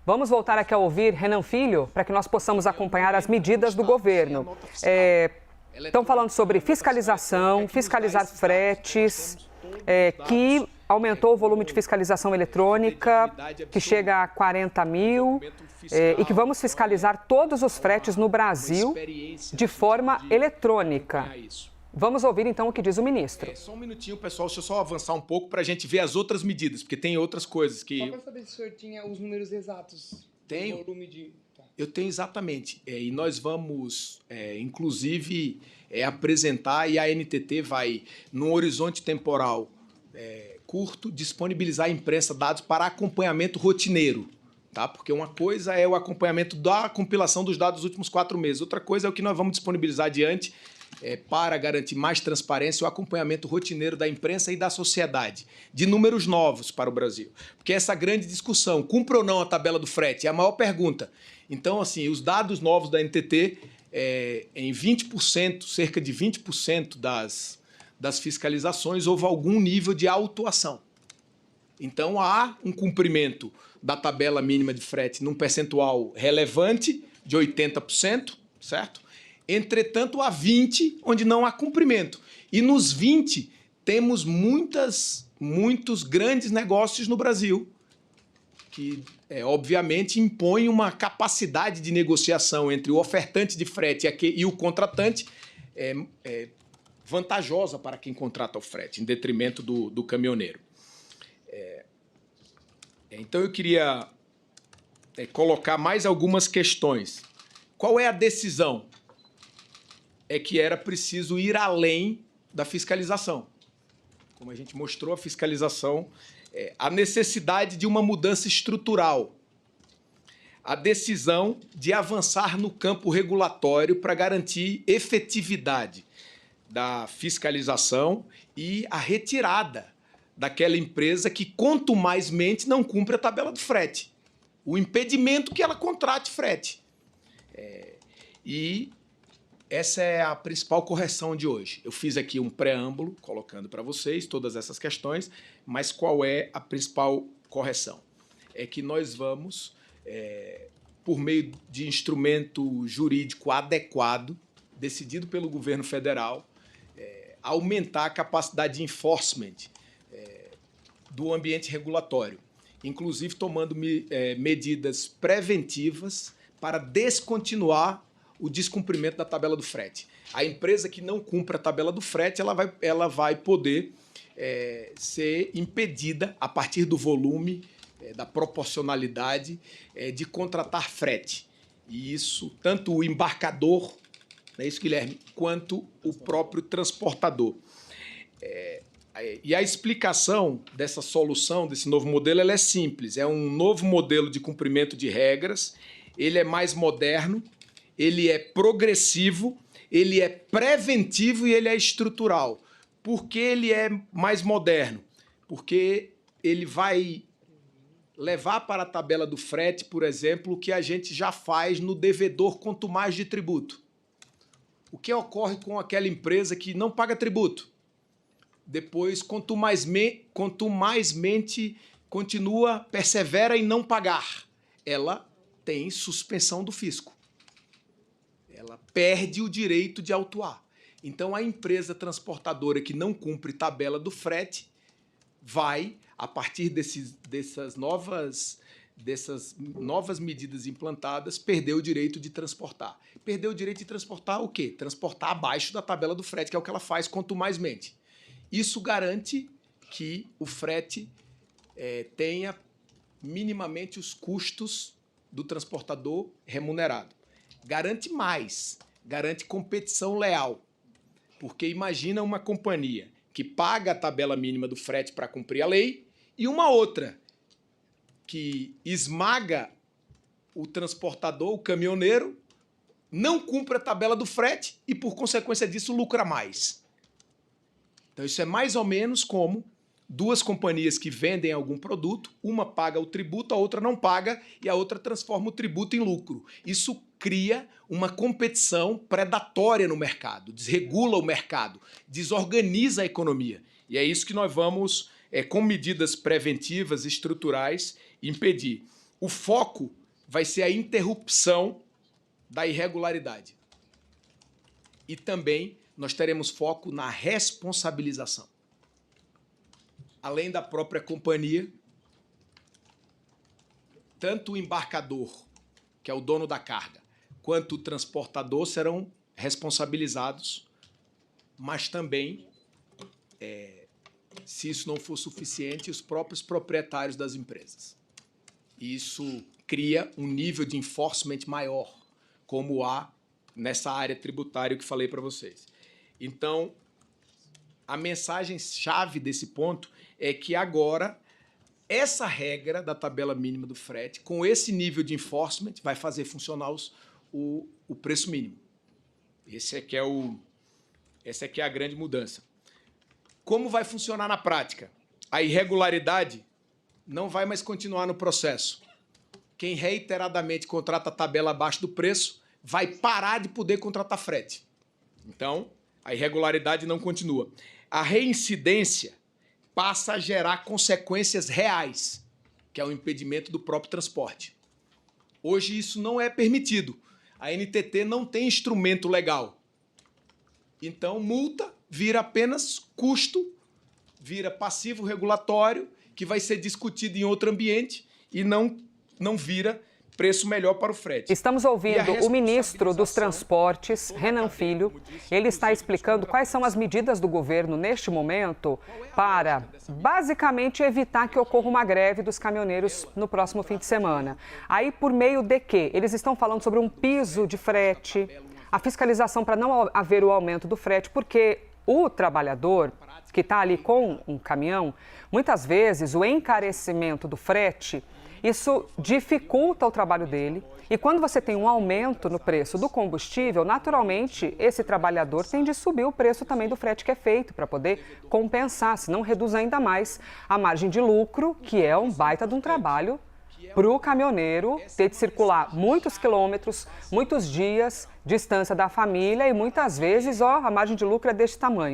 Vamos voltar aqui a ouvir Renan Filho, para que nós possamos acompanhar as medidas do governo. Estão falando sobre fiscalização, fiscalizar fretes, que aumentou o volume de fiscalização eletrônica, que chega a 40 mil, e que vamos fiscalizar todos os fretes no Brasil de forma eletrônica. Vamos ouvir, então, o que diz o ministro. Só um minutinho, pessoal, deixa eu só avançar um pouco para a gente ver as outras medidas, porque tem outras coisas que... Só para saber se o senhor tinha os números exatos. Tenho. Do volume de... Eu tenho exatamente. E nós vamos, inclusive, apresentar, e a NTT vai, num horizonte temporal curto, disponibilizar à imprensa dados para acompanhamento rotineiro. Tá? Porque uma coisa é o acompanhamento da compilação dos dados dos últimos 4 meses, outra coisa é o que nós vamos disponibilizar adiante para garantir mais transparência, o acompanhamento rotineiro da imprensa e da sociedade, de números novos para o Brasil. Porque essa grande discussão, cumpre ou não a tabela do frete, é a maior pergunta. Então, assim, os dados novos da NTT, em 20%, cerca de 20% das fiscalizações, houve algum nível de autuação. Então, há um cumprimento da tabela mínima de frete num percentual relevante de 80%, certo? Entretanto, há 20 onde não há cumprimento. E nos 20 temos muitos grandes negócios no Brasil que, obviamente, impõem uma capacidade de negociação entre o ofertante de frete e o contratante vantajosa para quem contrata o frete, em detrimento do caminhoneiro. Então, eu queria colocar mais algumas questões. Qual é a decisão? É que era preciso ir além da fiscalização. Como a gente mostrou, a fiscalização, a necessidade de uma mudança estrutural, a decisão de avançar no campo regulatório para garantir efetividade da fiscalização e a retirada daquela empresa que, quanto mais mente, não cumpre a tabela do frete. O impedimento que ela contrate frete. Essa é a principal correção de hoje. Eu fiz aqui um preâmbulo, colocando para vocês todas essas questões, mas qual é a principal correção? É que nós vamos, por meio de instrumento jurídico adequado, decidido pelo governo federal, aumentar a capacidade de enforcement do ambiente regulatório, inclusive tomando medidas preventivas para descontinuar o descumprimento da tabela do frete. A empresa que não cumpre a tabela do frete, ela vai poder ser impedida, a partir do volume, da proporcionalidade, de contratar frete. E isso, tanto o embarcador, não é isso, Guilherme, quanto o próprio transportador. E a explicação dessa solução, desse novo modelo, ela é simples. É um novo modelo de cumprimento de regras, ele é mais moderno, ele é progressivo, ele é preventivo e ele é estrutural. Por que ele é mais moderno? Porque ele vai levar para a tabela do frete, por exemplo, o que a gente já faz no devedor quanto mais de tributo. O que ocorre com aquela empresa que não paga tributo? Depois, quanto mais mente continua, persevera em não pagar, ela tem suspensão do fisco. Ela perde o direito de autuar. Então, a empresa transportadora que não cumpre tabela do frete vai, a partir dessas novas medidas implantadas, perder o direito de transportar. Perder o direito de transportar o quê? Transportar abaixo da tabela do frete, que é o que ela faz quanto mais mente. Isso garante que o frete tenha minimamente os custos do transportador remunerado. Garante mais, garante competição leal. Porque imagina uma companhia que paga a tabela mínima do frete para cumprir a lei e uma outra que esmaga o transportador, o caminhoneiro, não cumpre a tabela do frete e, por consequência disso, lucra mais. Então, isso é mais ou menos como duas companhias que vendem algum produto, uma paga o tributo, a outra não paga e a outra transforma o tributo em lucro. Isso cria uma competição predatória no mercado, desregula o mercado, desorganiza a economia. E é isso que nós vamos, com medidas preventivas, estruturais, impedir. O foco vai ser a interrupção da irregularidade. E também nós teremos foco na responsabilização. Além da própria companhia, tanto o embarcador, que é o dono da carga, quanto o transportador serão responsabilizados, mas também, se isso não for suficiente, os próprios proprietários das empresas. Isso cria um nível de enforcement maior, como há nessa área tributária que falei para vocês. Então, a mensagem-chave desse ponto é que agora essa regra da tabela mínima do frete, com esse nível de enforcement, vai fazer funcionar o preço mínimo. Essa é a grande mudança. Como vai funcionar na prática? A irregularidade não vai mais continuar no processo. Quem reiteradamente contrata a tabela abaixo do preço vai parar de poder contratar frete. Então, a irregularidade não continua. A reincidência passa a gerar consequências reais, que é o impedimento do próprio transporte. Hoje isso não é permitido. A NTT não tem instrumento legal. Então, multa vira apenas custo, vira passivo regulatório, que vai ser discutido em outro ambiente e não vira preço melhor para o frete. Estamos ouvindo o ministro dos Transportes, Renan Filho. Ele está explicando quais são as medidas do governo neste momento para, basicamente, evitar que ocorra uma greve dos caminhoneiros no próximo fim de semana. Aí, por meio de quê? Eles estão falando sobre um piso de frete, a fiscalização para não haver o aumento do frete, porque o trabalhador que está ali com um caminhão, muitas vezes o encarecimento do frete, isso dificulta o trabalho dele. E quando você tem um aumento no preço do combustível, naturalmente, esse trabalhador tem de subir o preço também do frete que é feito para poder compensar, senão reduz ainda mais a margem de lucro, que é um baita de um trabalho para o caminhoneiro ter de circular muitos quilômetros, muitos dias, distância da família e muitas vezes, a margem de lucro é deste tamanho.